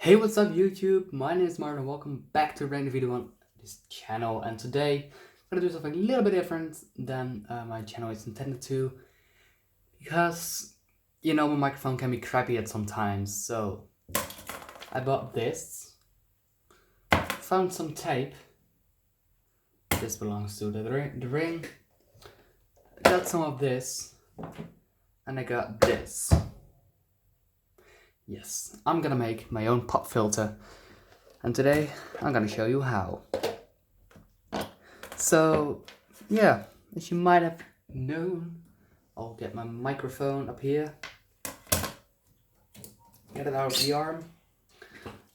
Hey, what's up YouTube? My name is Martin and welcome back to a brand new video on this channel. And today I'm gonna do something a little bit different than my channel is intended to, because my microphone can be crappy at some times. So I bought this, found some tape. This belongs to the ring. I got some of this, and I got this. Yes, I'm gonna make my own pop filter, and today I'm gonna show you how. So yeah, as you might have known, I'll get my microphone up here, get it out of the arm.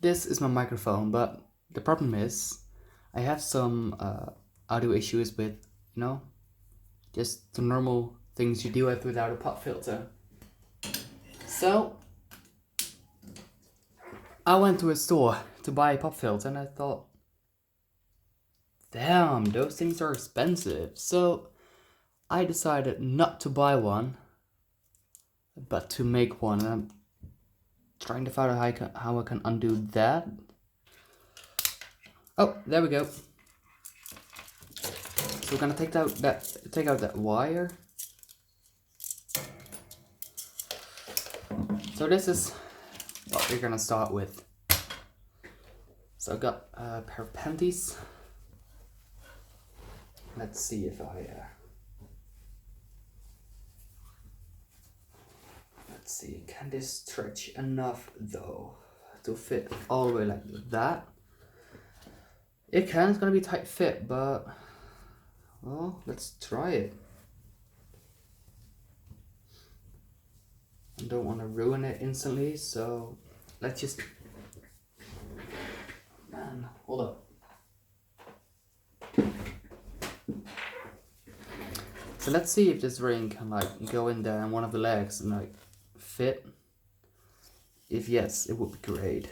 This is my microphone, but the problem is I have some audio issues with, just the normal things you deal with without a pop filter. So I went to a store to buy a pop filter and I thought, damn, those things are expensive. So I decided not to buy one, but to make one. And I'm trying to find out how I can undo that. Oh, there we go. So we're gonna take out that wire. So this is what we're gonna start with. So I got a pair of panties. Let's see if let's see, can this stretch enough though to fit all the way like that? It can, it's gonna be tight fit, but well, let's try it. I don't want to ruin it instantly, so let's just, man, hold up. So let's see if this ring can go in there and one of the legs and fit. If yes, it would be great.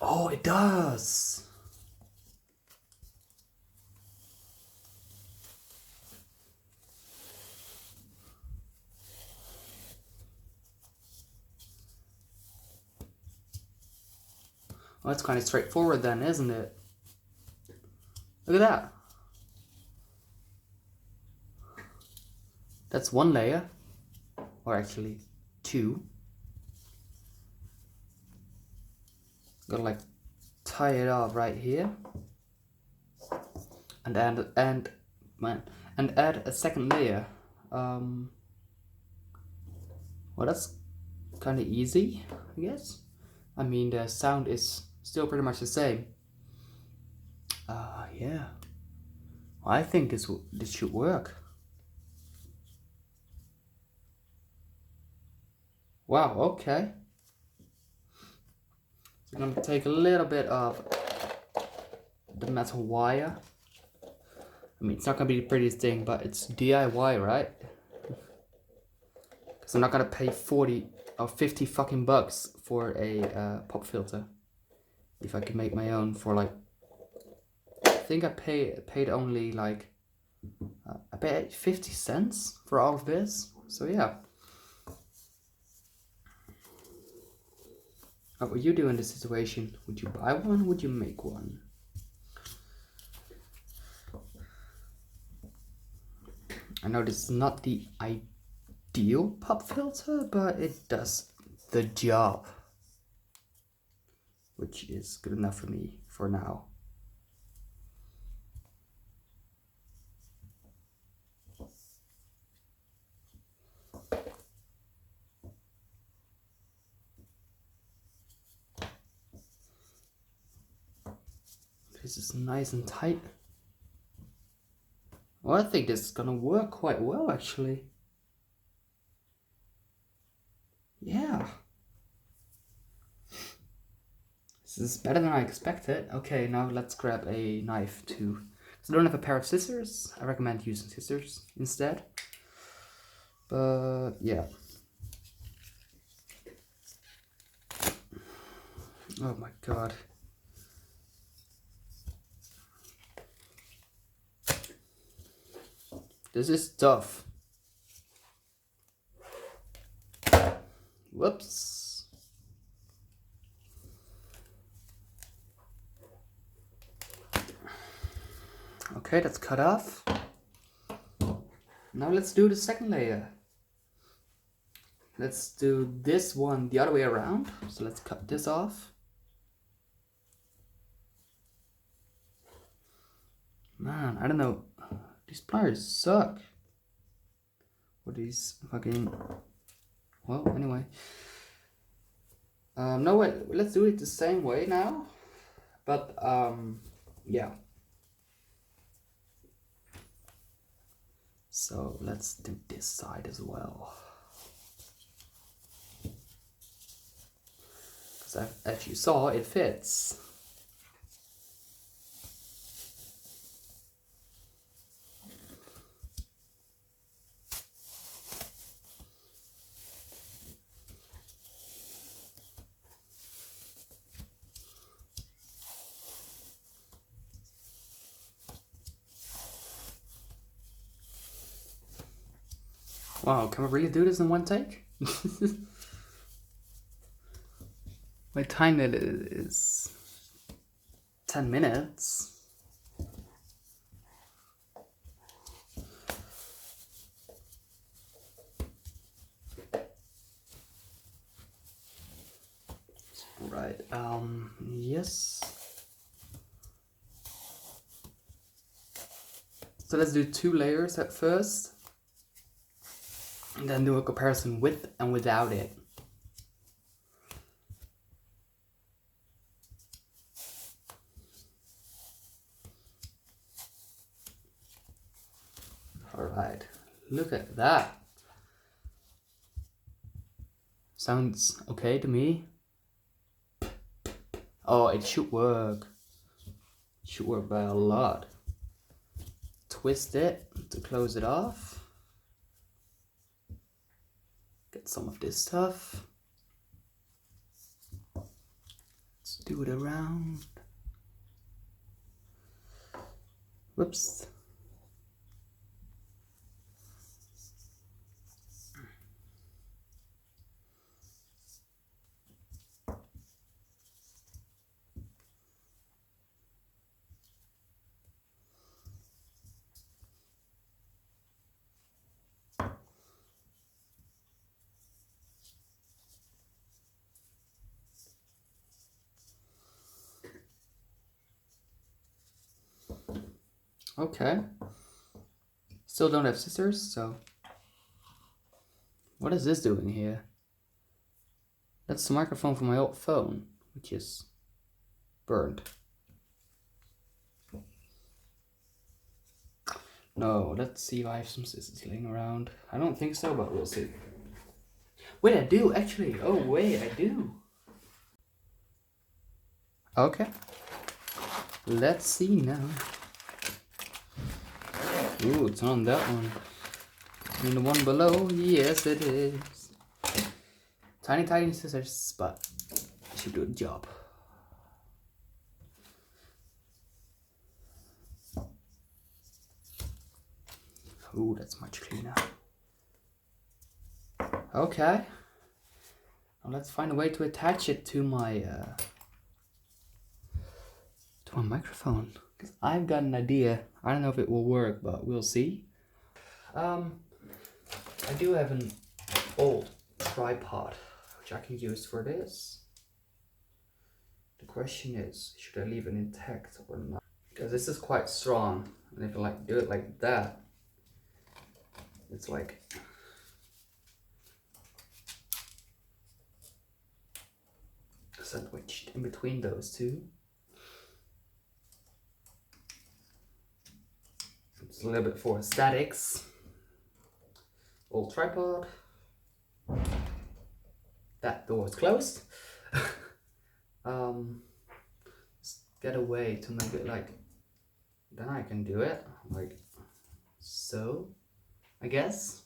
Oh, it does. Well, it's kind of straightforward then, isn't it? Look at that. That's one layer, or actually two. Gotta tie it off right here, and add a second layer. Well, that's kind of easy, I guess. I mean, the sound is still pretty much the same. Yeah. I think this should work. Wow, okay. So I'm gonna take a little bit of the metal wire. I mean, it's not gonna be the prettiest thing, but it's DIY, right? Because I'm not gonna pay 40 or 50 fucking bucks for a pop filter. If I can make my own for I think I paid only I paid 50 cents for all of this. So yeah. What would you do in this situation? Would you buy one? Would you make one? I know this is not the ideal pop filter, but it does the job, which is good enough for me for now. This is nice and tight. Well, I think this is gonna work quite well, actually. Yeah. This is better than I expected. Okay, now let's grab a knife too. So I don't have a pair of scissors. I recommend using scissors instead. But yeah. Oh my god. This is tough. Whoops. Okay, that's cut off. Now let's do the second layer. Let's do this one the other way around. So let's cut this off. Man, I don't know. These pliers suck. What these fucking... Well, anyway. No, wait. Let's do it the same way now. But, yeah. So let's do this side as well. Because as you saw, it fits. Wow, can we really do this in one take? My time limit is 10 minutes. Right, yes. So let's do 2 layers at first. And then do a comparison with and without it. Alright, look at that. Sounds okay to me. Oh, it should work. It should work by a lot. Twist it to close it off. Get some of this stuff. Let's do it around. Whoops. Okay. Still don't have scissors, so... What is this doing here? That's the microphone from my old phone, which is burned. No, let's see if I have some scissors laying around. I don't think so, but we'll see. Wait, I do, actually. Oh, wait, I do. Okay. Let's see now. Ooh, it's on that one. And the one below, yes it is. Tiny, tiny scissors, but it should do the job. Ooh, that's much cleaner. Okay. Now let's find a way to attach it to my microphone. Because I've got an idea. I don't know if it will work, but we'll see. I do have an old tripod, which I can use for this. The question is, should I leave it intact or not? Because this is quite strong, and if I do it like that, it's like sandwiched in between those two. It's a little bit for aesthetics. Old tripod. That door is closed. Let's get a way to make it like, then I can do it like so, I guess.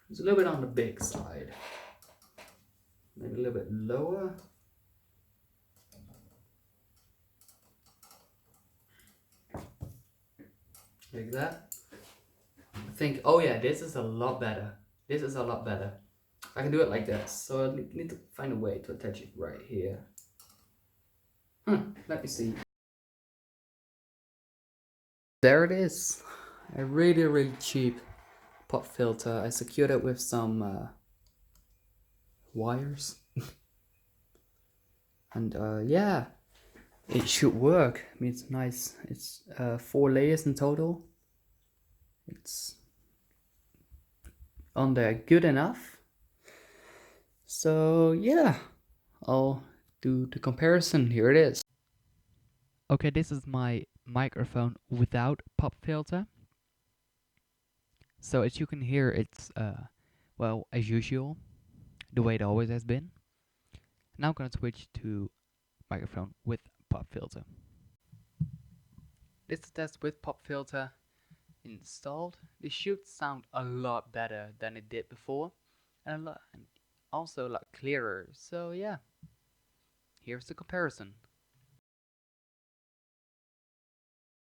It's a little bit on the big side. Maybe a little bit lower. Like that. I think, oh yeah, this is a lot better. This is a lot better. I can do it like this. So I need to find a way to attach it right here. Let me see. There it is. A really cheap pop filter. I secured it with some wires. And yeah, it should work. I mean, it's nice. It's 4 layers in total. It's on there good enough. So yeah, I'll do the comparison. Here it is. Okay, this is my microphone without pop filter. So as you can hear, it's well, as usual, the way it always has been. Now I'm gonna switch to microphone with pop filter. This is test with pop filter installed. This should sound a lot better than it did before, and also a lot clearer. So yeah, here's the comparison.